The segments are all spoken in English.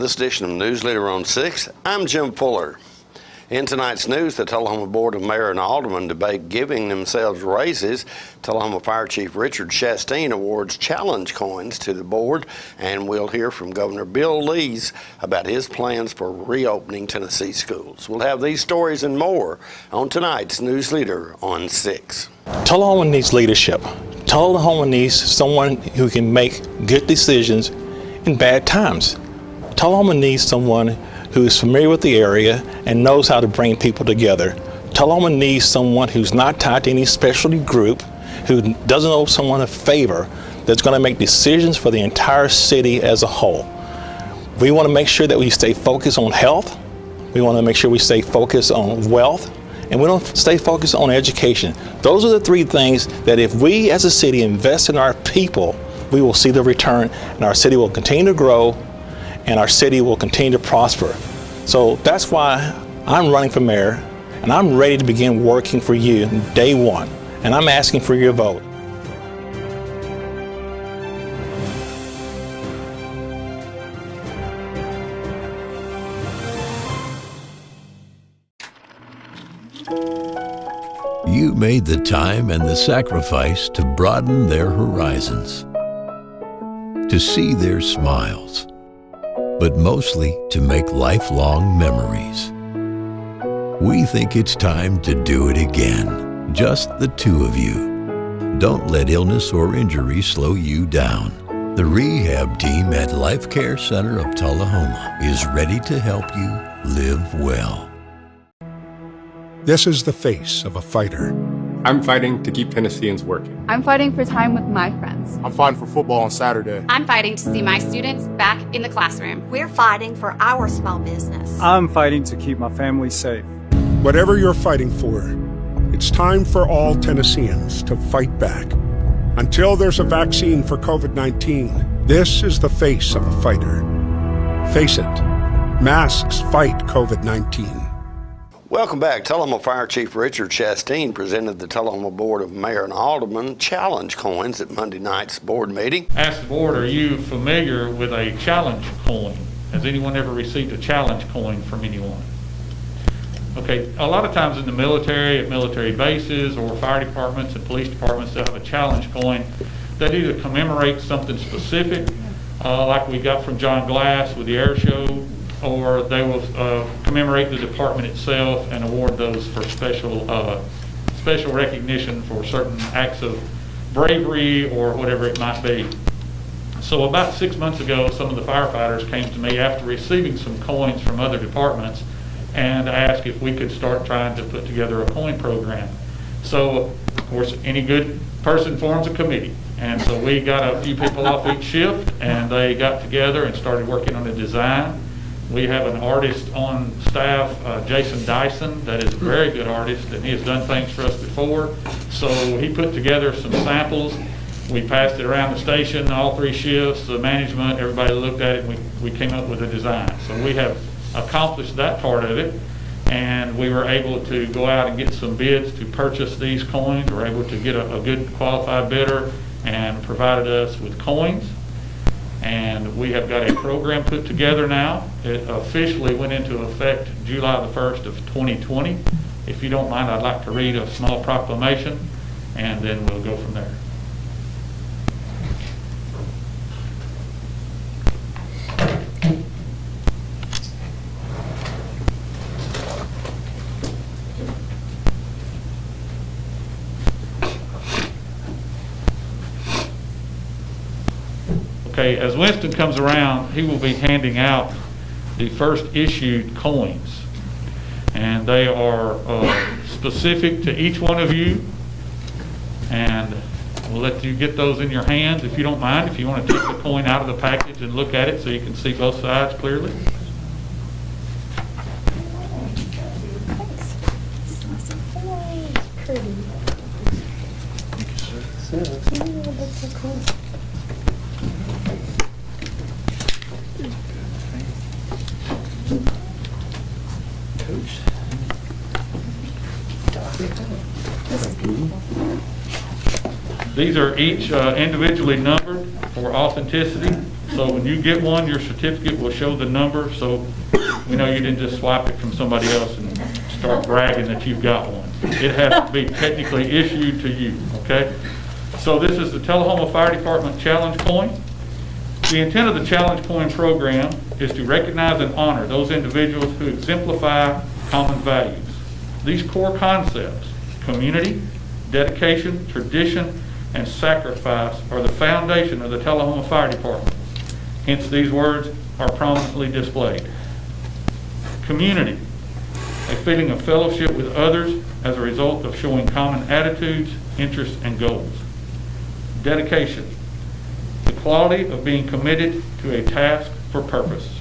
this edition of News Leader on 6. I'm Jim Fuller. In tonight's news, the Talahoma Board of Mayor and Aldermen debate giving themselves raises. Talahoma Fire Chief Richard Chastain awards challenge coins to the board, and we'll hear from Governor Bill Lees about his plans for reopening Tennessee schools. We'll have these stories and more on tonight's News Leader on 6. Talahoma needs leadership. Talahoma needs someone who can make good decisions in bad times. Talahoma needs someone who is familiar with the area and knows how to bring people together. Talahoma needs someone who's not tied to any specialty group, who doesn't owe someone a favor, that's going to make decisions for the entire city as a whole. We want to make sure that we stay focused on health. We want to make sure we stay focused on wealth. And we don't stay focused on education. Those are the three things that if we as a city invest in our people, we will see the return, and our city will continue to grow, and our city will continue to prosper. So that's why I'm running for mayor, and I'm ready to begin working for you day one, and I'm asking for your vote. You made the time and the sacrifice to broaden their horizons, to see their smiles, but mostly to make lifelong memories. We think it's time to do it again, just the two of you. Don't let illness or injury slow you down. The rehab team at Life Care Center of Talahoma is ready to help you live well. This is the face of a fighter. I'm fighting to keep Tennesseans working. I'm fighting for time with my friends. I'm fighting for football on Saturday. I'm fighting to see my students back in the classroom. We're fighting for our small business. I'm fighting to keep my family safe. Whatever you're fighting for, it's time for all Tennesseans to fight back. Until there's a vaccine for COVID-19, this is the face of a fighter. Face it, masks fight COVID-19. Welcome back. Talahoma Fire Chief Richard Chastain presented the Talahoma Board of Mayor and Aldermen challenge coins at Monday night's board meeting. Ask the board, are you familiar with a challenge coin? Has anyone ever received a challenge coin from anyone? Okay, a lot of times in the military, at military bases or fire departments and police departments, they'll have a challenge coin that either commemorates something specific, like we got from John Glass with the air show, or they will commemorate the department itself and award those for special recognition for certain acts of bravery or whatever it might be. So about 6 months ago, some of the firefighters came to me after receiving some coins from other departments and asked if we could start trying to put together a coin program. So, of course, any good person forms a committee. And so we got a few people off each shift, and they got together and started working on a design. We have an artist on staff, Jason Dyson, that is a very good artist, and he has done things for us before. So he put together some samples. We passed it around the station, all three shifts, the management, everybody looked at it, and we came up with a design. So we have accomplished that part of it, and we were able to go out and get some bids to purchase these coins. We were able to get a good qualified bidder and provided us with coins. And we have got a program put together now. It officially went into effect July the 1st of 2020. If you don't mind, I'd like to read a small proclamation, and then we'll go from there. Okay, as Winston comes around, he will be handing out the first issued coins. And they are specific to each one of you. And we'll let you get those in your hands if you don't mind, if you want to take the coin out of the package and look at it so you can see both sides clearly. These are each individually numbered for authenticity. So when you get one, your certificate will show the number, so we know you didn't just swipe it from somebody else and start bragging that you've got one. It has to be technically issued to you, okay? So this is the Talahoma Fire Department Challenge Coin. The intent of the Challenge Coin program is to recognize and honor those individuals who exemplify common values. These core concepts, community, dedication, tradition, and sacrifice, are the foundation of the Talahoma Fire Department. Hence, these words are prominently displayed. Community, a feeling of fellowship with others as a result of showing common attitudes, interests, and goals. Dedication, the quality of being committed to a task for purpose.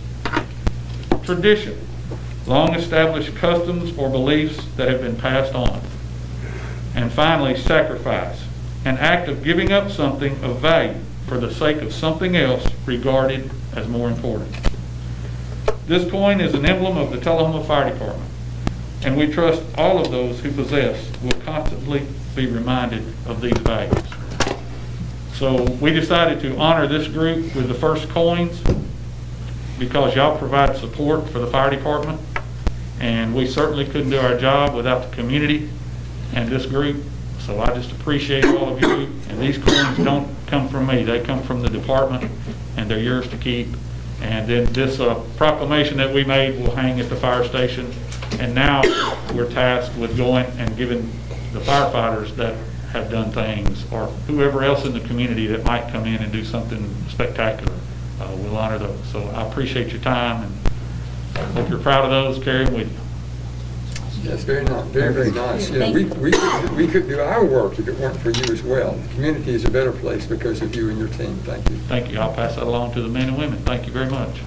Tradition, long established customs or beliefs that have been passed on. And finally, sacrifice, an act of giving up something of value for the sake of something else regarded as more important. This coin is an emblem of the Talahoma Fire Department, and we trust all of those who possess will constantly be reminded of these values. So we decided to honor this group with the first coins because y'all provide support for the fire department, and we certainly couldn't do our job without the community and this group. So I just appreciate all of you, and these coins don't come from me, they come from the department, and they're yours to keep. And then this proclamation that we made will hang at the fire station, and now we're tasked with going and giving the firefighters that have done things, or whoever else in the community that might come in and do something spectacular, we'll honor those. So I appreciate your time, and hope you're proud of those, carry them with you. Yes, very nice, very, very nice. You know, we could do our work if it weren't for you as well. The community is a better place because of you and your team. Thank you. Thank you. I'll pass that along to the men and women. Thank you very much.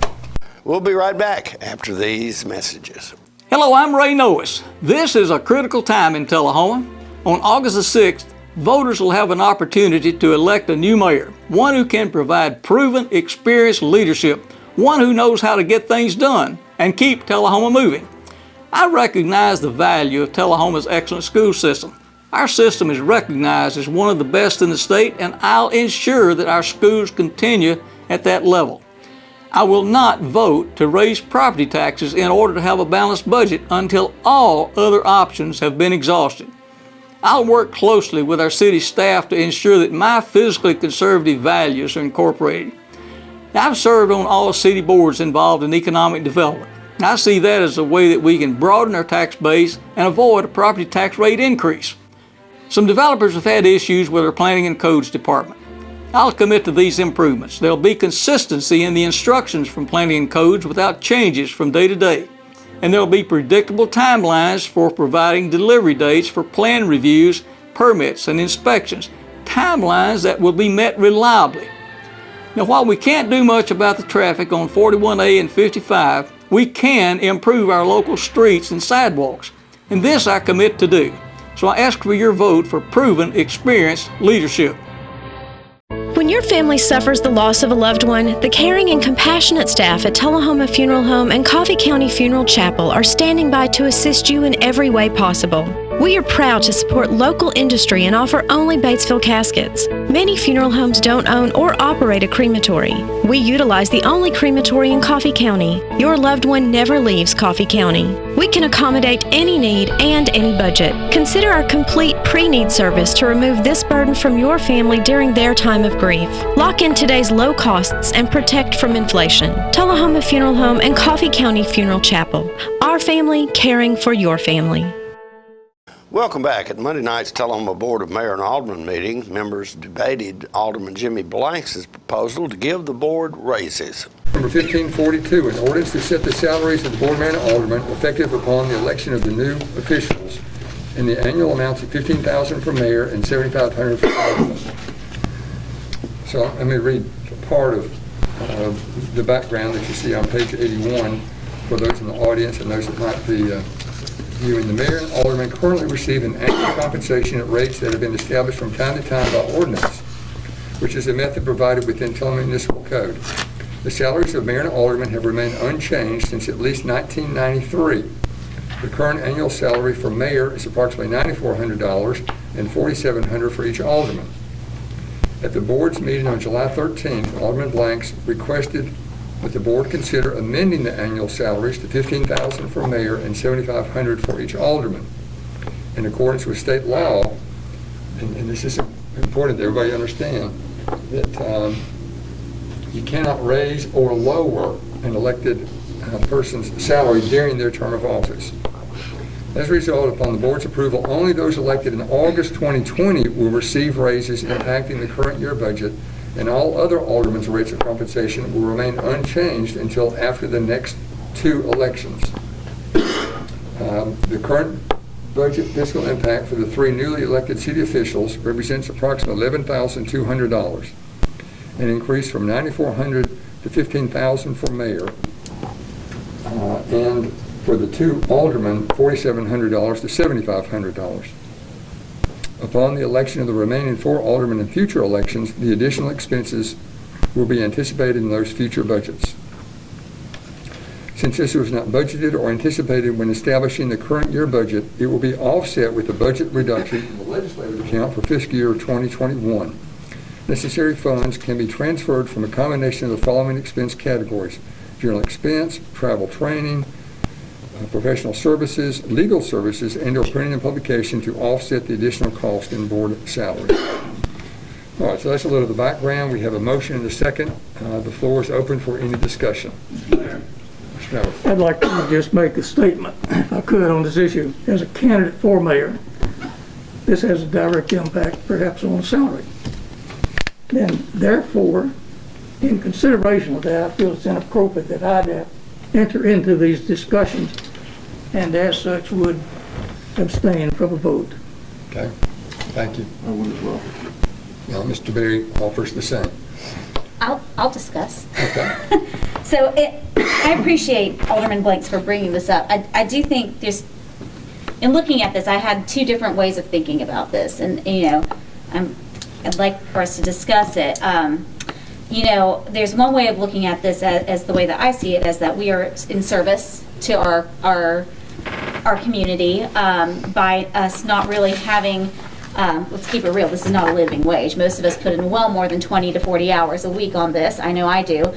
We'll be right back after these messages. Hello, I'm Ray Norris. This is a critical time in Talahoma. On August the 6th, voters will have an opportunity to elect a new mayor, one who can provide proven, experienced leadership, one who knows how to get things done and keep Talahoma moving. I recognize the value of Talahoma's excellent school system. Our system is recognized as one of the best in the state, and I'll ensure that our schools continue at that level. I will not vote to raise property taxes in order to have a balanced budget until all other options have been exhausted. I'll work closely with our city staff to ensure that my fiscally conservative values are incorporated. I've served on all city boards involved in economic development. I see that as a way that we can broaden our tax base and avoid a property tax rate increase. Some developers have had issues with our planning and codes department. I'll commit to these improvements. There'll be consistency in the instructions from planning and codes without changes from day to day. And there'll be predictable timelines for providing delivery dates for plan reviews, permits, and inspections. Timelines that will be met reliably. Now, while we can't do much about the traffic on 41A and 55, we can improve our local streets and sidewalks, and this I commit to do. So I ask for your vote for proven, experienced leadership. When your family suffers the loss of a loved one, the caring and compassionate staff at Talahoma Funeral Home and Coffee County Funeral Chapel are standing by to assist you in every way possible. We are proud to support local industry and offer only Batesville caskets. Many funeral homes don't own or operate a crematory. We utilize the only crematory in Coffee County. Your loved one never leaves Coffee County. We can accommodate any need and any budget. Consider our complete pre-need service to remove this burden from your family during their time of grief. Lock in today's low costs and protect from inflation. Talahoma Funeral Home and Coffee County Funeral Chapel. Our family caring for your family. Welcome back. At Monday night's Talahoma Board of Mayor and Alderman meeting, members debated Alderman Jimmy Blanks' proposal to give the board raises. Number 1542, an ordinance to set the salaries of the board, mayor, and aldermen effective upon the election of the new officials in the annual amounts of $15,000 for mayor and $7,500 for aldermen. So let me read part of the background that you see on page 81 for those in the audience and those that might be viewing. The mayor and aldermen currently receive an annual compensation at rates that have been established from time to time by ordinance, which is a method provided within Talahoma Municipal Code. The salaries of mayor and aldermen have remained unchanged since at least 1993. The current annual salary for mayor is approximately $9,400 and $4,700 for each alderman. At the board's meeting on July 13th, Alderman Blanks requested that the board consider amending the annual salaries to $15,000 for mayor and $7,500 for each alderman. In accordance with state law, and this is important that everybody understand, that you cannot raise or lower an elected person's salary during their term of office. As a result, upon the board's approval, only those elected in August 2020 will receive raises impacting the current year budget, and all other aldermen's rates of compensation will remain unchanged until after the next 2 elections. The current budget fiscal impact for the 3 newly elected city officials represents approximately $11,200, an increase from $9,400 to $15,000 for mayor, and for the 2 aldermen, $4,700 to $7,500. Upon the election of the remaining 4 aldermen in future elections, the additional expenses will be anticipated in those future budgets. Since this was not budgeted or anticipated when establishing the current year budget, it will be offset with the budget reduction in the legislative account for fiscal year 2021. Necessary funds can be transferred from a combination of the following expense categories: general expense, travel training, professional services, legal services, and/or printing and publication to offset the additional cost in board salaries. All right, so that's a little of the background. We have a motion and a second. The floor is open for any discussion. I'd like to just make a statement, if I could, on this issue. As a candidate for mayor, this has a direct impact perhaps on the salary. And therefore, in consideration of that, I feel it's inappropriate that I'd enter into these discussions, and as such would abstain from a vote. Okay, thank you. I would as well. Now, Mr. Berry offers the same. I'll discuss. Okay. So I appreciate Alderman Blanks for bringing this up. I do think there's, in looking at this, I had 2 different ways of thinking about this, and I'd like for us to discuss it. There's one way of looking at this as the way that I see it, as that we are in service to our community by us not really having, let's keep it real, this is not a living wage. Most of us put in well more than 20 to 40 hours a week on this. I know I do.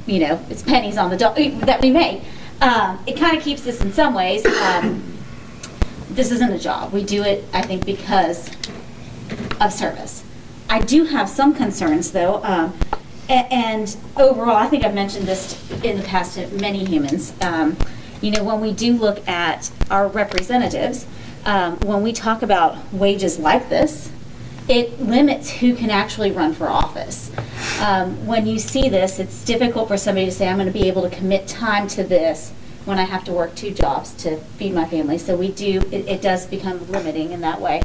It's pennies on the dollar that we make. It kind of keeps us in some ways. This isn't a job. We do it, I think, because of service. I do have some concerns, though, and overall, I think I've mentioned this in the past to many humans. When we do look at our representatives, when we talk about wages like this, it limits who can actually run for office. When you see this, it's difficult for somebody to say, I'm going to be able to commit time to this when I have to work 2 jobs to feed my family. So it does become limiting in that way.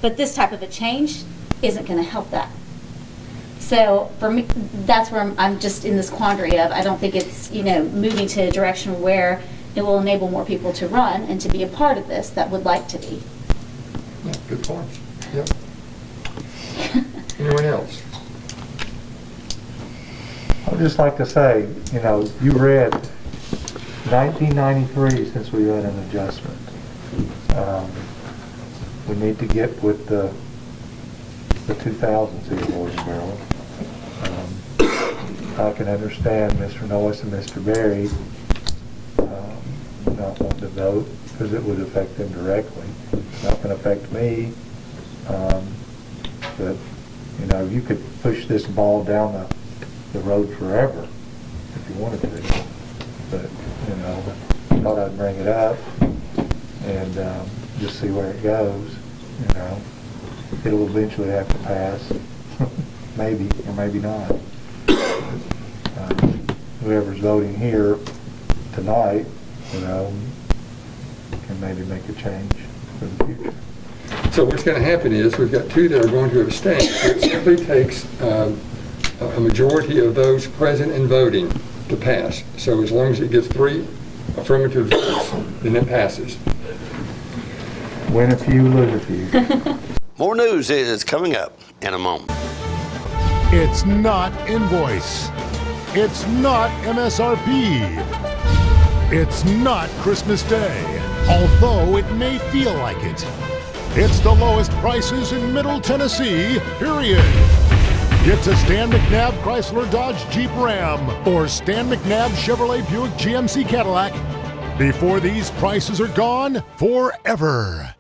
But this type of a change isn't going to help that. So for me, that's where I'm just in this quandary of, I don't think it's, moving to a direction where it will enable more people to run and to be a part of this that would like to be. Yeah, good point. Yep. Anyone else? I'd just like to say, you read 1993 since we had an adjustment. We need to get with the 2000 City Board of Maryland. I can understand Mr. Norris and Mr. Berry not wanting to vote because it would affect them directly. It's not going to affect me. But you could push this ball down the road forever if you wanted to. But I thought I'd bring it up and just see where it goes. It'll eventually have to pass, maybe or maybe not. Whoever's voting here tonight, can maybe make a change for the future. So what's going to happen is we've got 2 that are going to abstain. It simply takes a majority of those present and voting to pass. So as long as it gets 3 affirmative votes, then it passes. Win a few, lose a few. More news is coming up in a moment. It's not invoice. It's not MSRP. It's not Christmas Day, although it may feel like it. It's the lowest prices in Middle Tennessee, period. It's a Stan McNabb Chrysler Dodge Jeep Ram or Stan McNabb Chevrolet Buick GMC Cadillac before these prices are gone forever.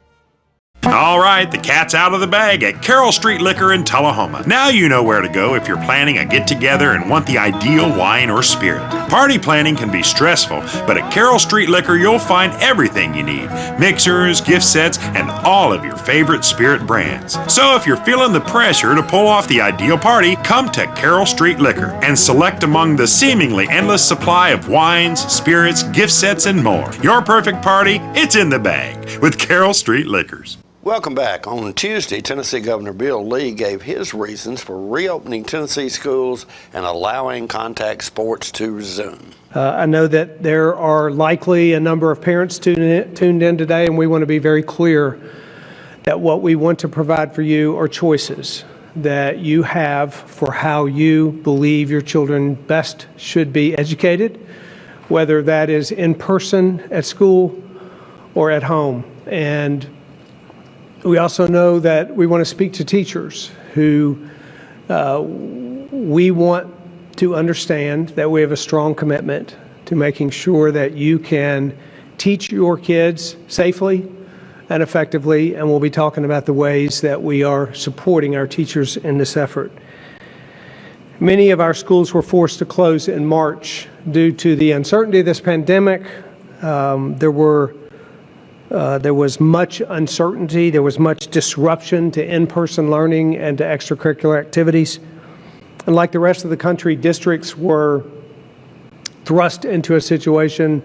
All right, the cat's out of the bag at Carroll Street Liquor in Talahoma. Now you know where to go if you're planning a get-together and want the ideal wine or spirit. Party planning can be stressful, but at Carroll Street Liquor you'll find everything you need. Mixers, gift sets, and all of your favorite spirit brands. So if you're feeling the pressure to pull off the ideal party, come to Carroll Street Liquor and select among the seemingly endless supply of wines, spirits, gift sets, and more. Your perfect party, it's in the bag with Carroll Street Liquors. Welcome back. On Tuesday, Tennessee Governor Bill Lee gave his reasons for reopening Tennessee schools and allowing contact sports to resume. I know that there are likely a number of parents tuned in today, and we want to be very clear that what we want to provide for you are choices that you have for how you believe your children best should be educated, whether that is in person at school or at home. And we also know that we want to speak to teachers who we want to understand that we have a strong commitment to making sure that you can teach your kids safely and effectively, and we'll be talking about the ways that we are supporting our teachers in this effort. Many of our schools were forced to close in March due to the uncertainty of this pandemic. There was much uncertainty, there was much disruption to in-person learning and to extracurricular activities. And like the rest of the country, districts were thrust into a situation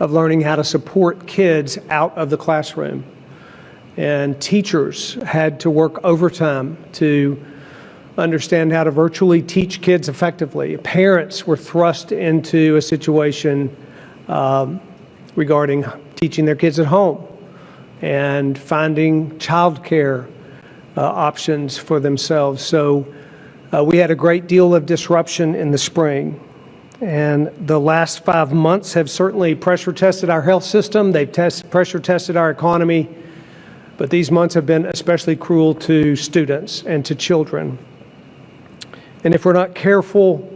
of learning how to support kids out of the classroom. And teachers had to work overtime to understand how to virtually teach kids effectively. Parents were thrust into a situation regarding teaching their kids at home and finding childcare options for themselves. So we had a great deal of disruption in the spring. And the last 5 months have certainly pressure tested our health system. They've pressure tested our economy. But these months have been especially cruel to students and to children. And if we're not careful,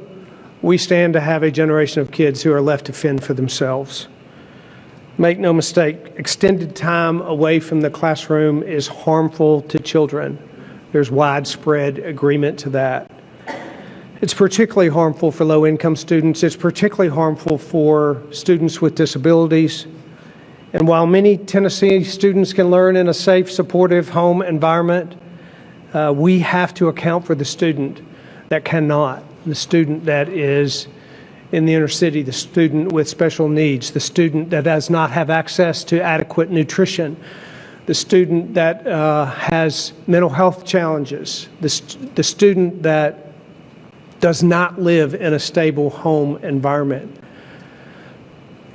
we stand to have a generation of kids who are left to fend for themselves. Make no mistake, extended time away from the classroom is harmful to children. There's widespread agreement to that. It's particularly harmful for low-income students. It's particularly harmful for students with disabilities. And while many Tennessee students can learn in a safe, supportive home environment, we have to account for the student that cannot, the student that is in the inner city, the student with special needs, the student that does not have access to adequate nutrition, the student that has mental health challenges, the student that does not live in a stable home environment.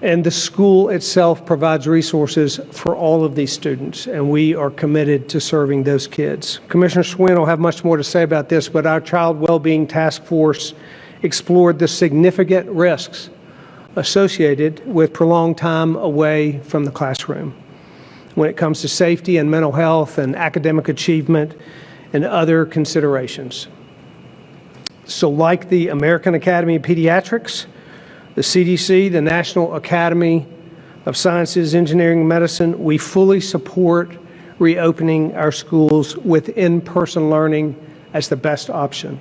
And the school itself provides resources for all of these students, and we are committed to serving those kids. Commissioner Swin will have much more to say about this, but our Child Wellbeing Task Force explored the significant risks associated with prolonged time away from the classroom when it comes to safety and mental health and academic achievement and other considerations. So like the American Academy of Pediatrics, the CDC, the National Academy of Sciences, Engineering, and Medicine, we fully support reopening our schools with in-person learning as the best option.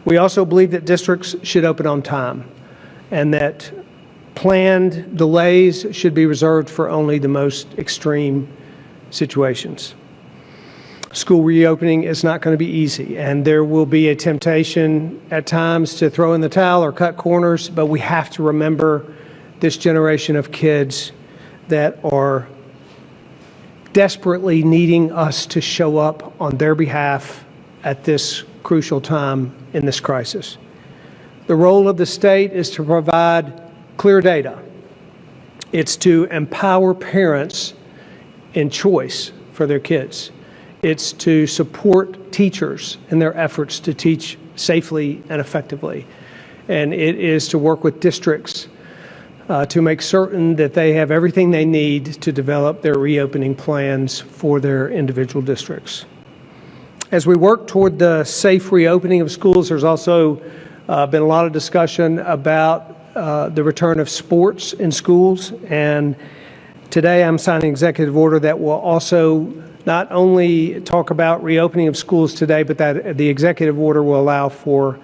We also believe that districts should open on time and that planned delays should be reserved for only the most extreme situations. School reopening is not going to be easy, and there will be a temptation at times to throw in the towel or cut corners, but we have to remember this generation of kids that are desperately needing us to show up on their behalf at this crucial time in this crisis. The role of the state is to provide clear data. It's to empower parents in choice for their kids. It's to support teachers in their efforts to teach safely and effectively. And it is to work with districts to make certain that they have everything they need to develop their reopening plans for their individual districts. As we work toward the safe reopening of schools, there's also been a lot of discussion about the return of sports in schools. And today I'm signing an executive order that will also not only talk about reopening of schools today, but that the executive order will allow for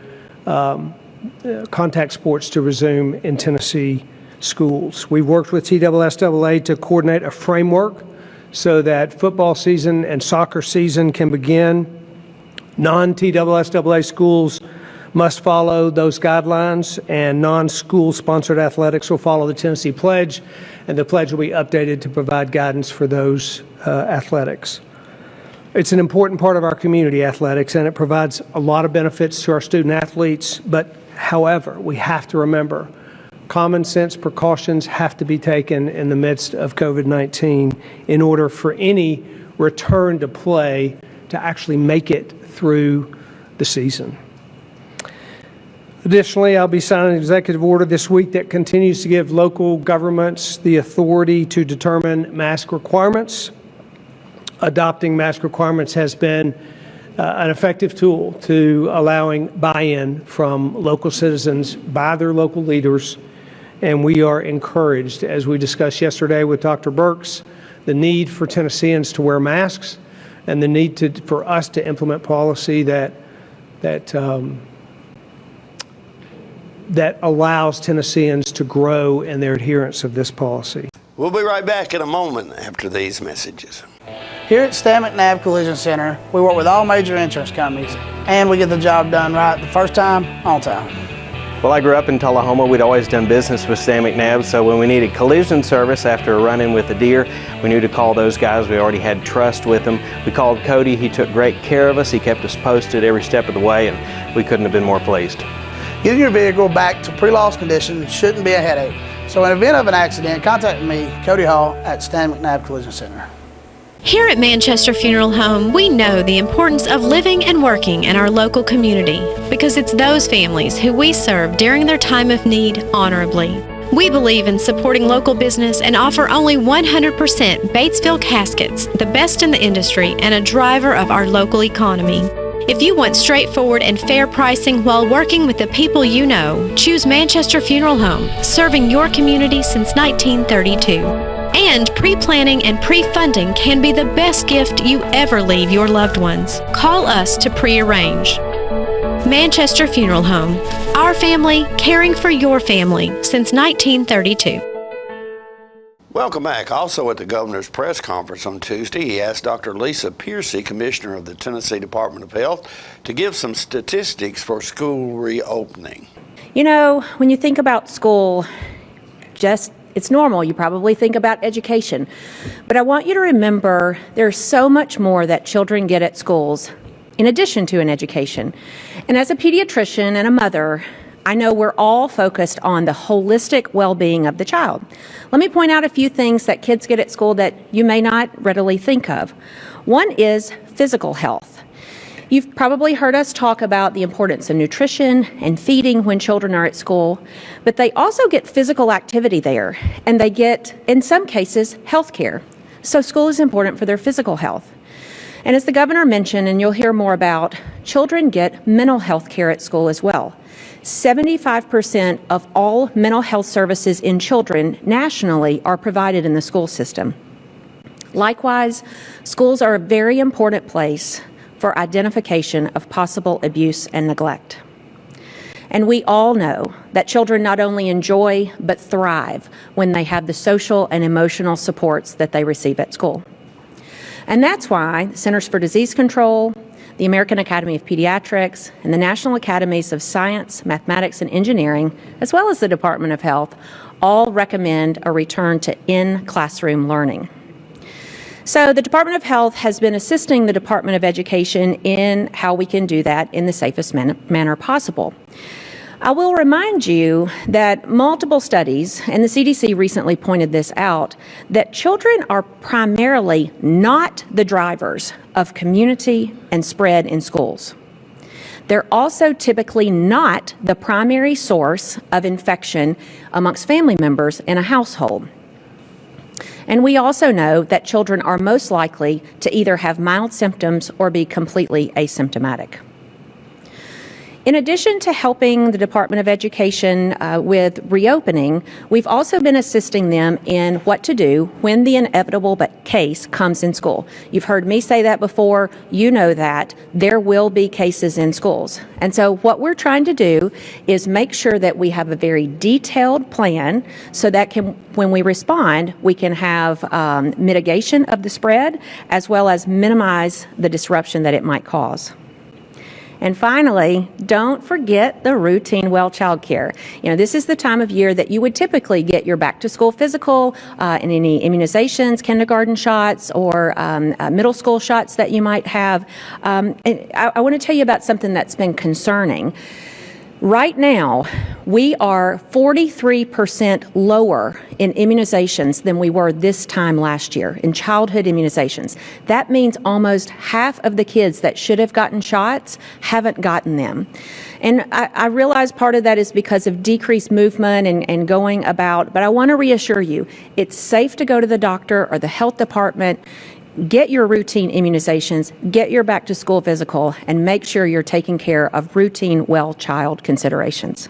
contact sports to resume in Tennessee schools. We've worked with TSSAA to coordinate a framework so that football season and soccer season can begin. Non-TSSAA schools must follow those guidelines, and non-school sponsored athletics will follow the Tennessee Pledge, and the pledge will be updated to provide guidance for those athletics. It's an important part of our community, athletics, and it provides a lot of benefits to our student athletes. But however, we have to remember, common sense precautions have to be taken in the midst of COVID-19 in order for any return to play to actually make it through the season. Additionally, I'll be signing an executive order this week that continues to give local governments the authority to determine mask requirements. Adopting mask requirements has been an effective tool to allowing buy-in from local citizens by their local leaders, and we are encouraged, as we discussed yesterday with Dr. Burks, the need for Tennesseans to wear masks and the need for us to implement policy that allows Tennesseans to grow in their adherence of this policy. We'll be right back in a moment after these messages. Here at Stan McNabb Collision Center, we work with all major insurance companies, and we get the job done right the first time, on time. Well, I grew up in Talahoma. We'd always done business with Stan McNabb, so when we needed collision service after a run-in with a deer, we knew to call those guys. We already had trust with them. We called Cody. He took great care of us. He kept us posted every step of the way, and we couldn't have been more pleased. Getting your vehicle back to pre-loss condition shouldn't be a headache. So in the event of an accident, contact me, Cody Hall, at Stan McNabb Collision Center. Here at Manchester Funeral Home, we know the importance of living and working in our local community because it's those families who we serve during their time of need honorably. We believe in supporting local business and offer only 100% Batesville caskets, the best in the industry and a driver of our local economy. If you want straightforward and fair pricing while working with the people you know, choose Manchester Funeral Home, serving your community since 1932. And pre-planning and pre-funding can be the best gift you ever leave your loved ones. Call us to pre-arrange. Manchester Funeral Home. Our family, caring for your family since 1932. Welcome back. Also at the governor's press conference on Tuesday, he asked Dr. Lisa Piercy, Commissioner of the Tennessee Department of Health, to give some statistics for school reopening. You know, when you think about school, it's normal. You probably think about education. But I want you to remember there's so much more that children get at schools in addition to an education. And as a pediatrician and a mother, I know we're all focused on the holistic well-being of the child. Let me point out a few things that kids get at school that you may not readily think of. One is physical health. You've probably heard us talk about the importance of nutrition and feeding when children are at school, but they also get physical activity there, and they get, in some cases, health care. So school is important for their physical health. And as the governor mentioned, and you'll hear more about, children get mental health care at school as well. 75% of all mental health services in children nationally are provided in the school system. Likewise, schools are a very important place for identification of possible abuse and neglect. And we all know that children not only enjoy but thrive when they have the social and emotional supports that they receive at school. And that's why the Centers for Disease Control, the American Academy of Pediatrics, and the National Academies of Science, Mathematics, and Engineering, as well as the Department of Health, all recommend a return to in-classroom learning. So the Department of Health has been assisting the Department of Education in how we can do that in the safest manner possible. I will remind you that multiple studies, and the CDC recently pointed this out, that children are primarily not the drivers of community and spread in schools. They're also typically not the primary source of infection amongst family members in a household. And we also know that children are most likely to either have mild symptoms or be completely asymptomatic. In addition to helping the Department of Education with reopening, we've also been assisting them in what to do when the inevitable case comes in school. You've heard me say that before. You know that there will be cases in schools. And so what we're trying to do is make sure that we have a very detailed plan so that when we respond, we can have mitigation of the spread as well as minimize the disruption that it might cause. And finally, don't forget the routine well child care. You know, this is the time of year that you would typically get your back to school physical and any immunizations, kindergarten shots, or middle school shots that you might have. And I want to tell you about something that's been concerning. Right now, we are 43% lower in immunizations than we were this time last year in childhood immunizations. That means almost half of the kids that should have gotten shots haven't gotten them. And I realize part of that is because of decreased movement and going about, but I want to reassure you, it's safe to go to the doctor or the health department. Get your routine immunizations, get your back to school physical, and make sure you're taking care of routine well child considerations.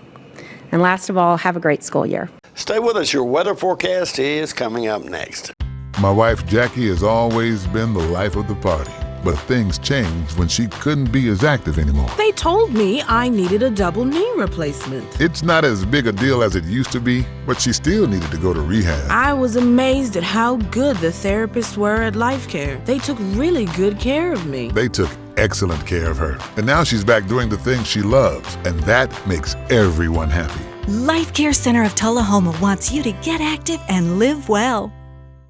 And last of all, have a great school year. Stay with us. Your weather forecast is coming up next. My wife Jackie has always been the life of the party, but things changed when she couldn't be as active anymore. They told me I needed a double knee replacement. It's not as big a deal as it used to be, but she still needed to go to rehab. I was amazed at how good the therapists were at Life Care. They took really good care of me. They took excellent care of her. And now she's back doing the things she loves, and that makes everyone happy. Life Care Center of Talahoma wants you to get active and live well.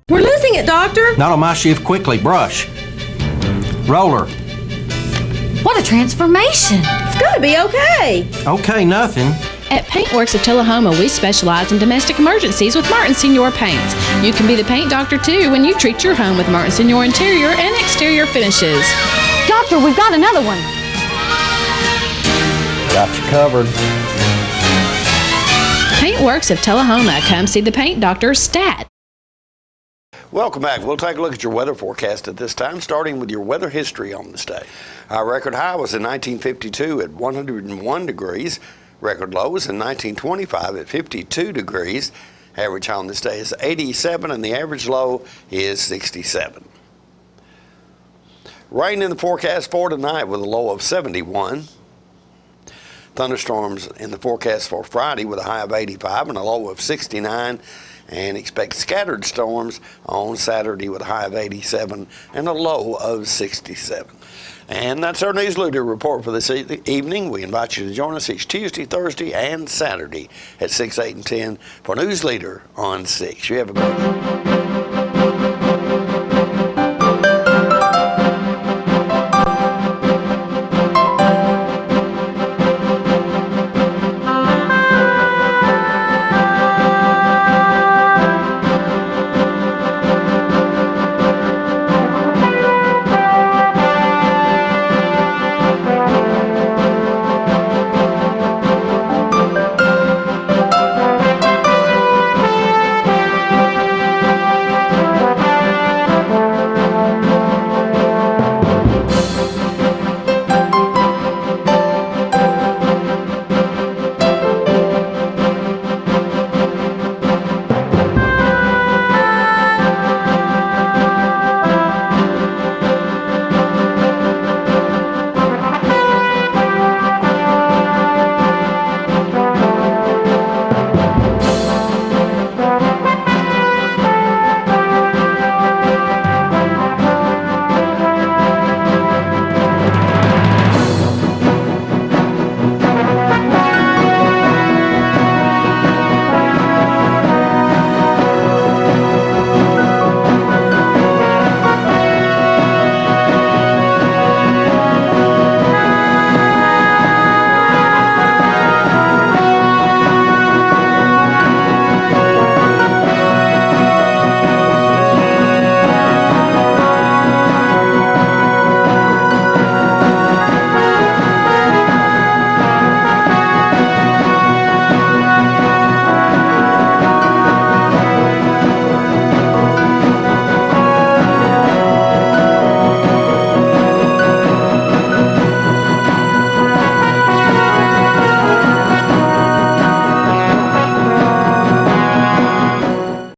We're losing it, Doctor. Not on my shift. Quickly, brush. Roller. What a transformation. It's gonna be okay. Okay, nothing. At Paintworks of Talahoma, we specialize in domestic emergencies with Martin Senior Paints. You can be the paint doctor too when you treat your home with Martin Senior interior and exterior finishes. Doctor, we've got another one. Got you covered. Paintworks of Talahoma. Come see the paint doctor, Stat. Welcome back. We'll take a look at your weather forecast at this time, starting with your weather history on this day. Our record high was in 1952 at 101 degrees. Record low was in 1925 at 52 degrees. Average high on this day is 87 and the average low is 67. Rain in the forecast for tonight with a low of 71. Thunderstorms in the forecast for Friday with a high of 85 and a low of 69. And expect scattered storms on Saturday with a high of 87 and a low of 67. And that's our News Leader report for this evening. We invite you to join us each Tuesday, Thursday, and Saturday at 6, 8, and 10 for News Leader on 6. You have a good one.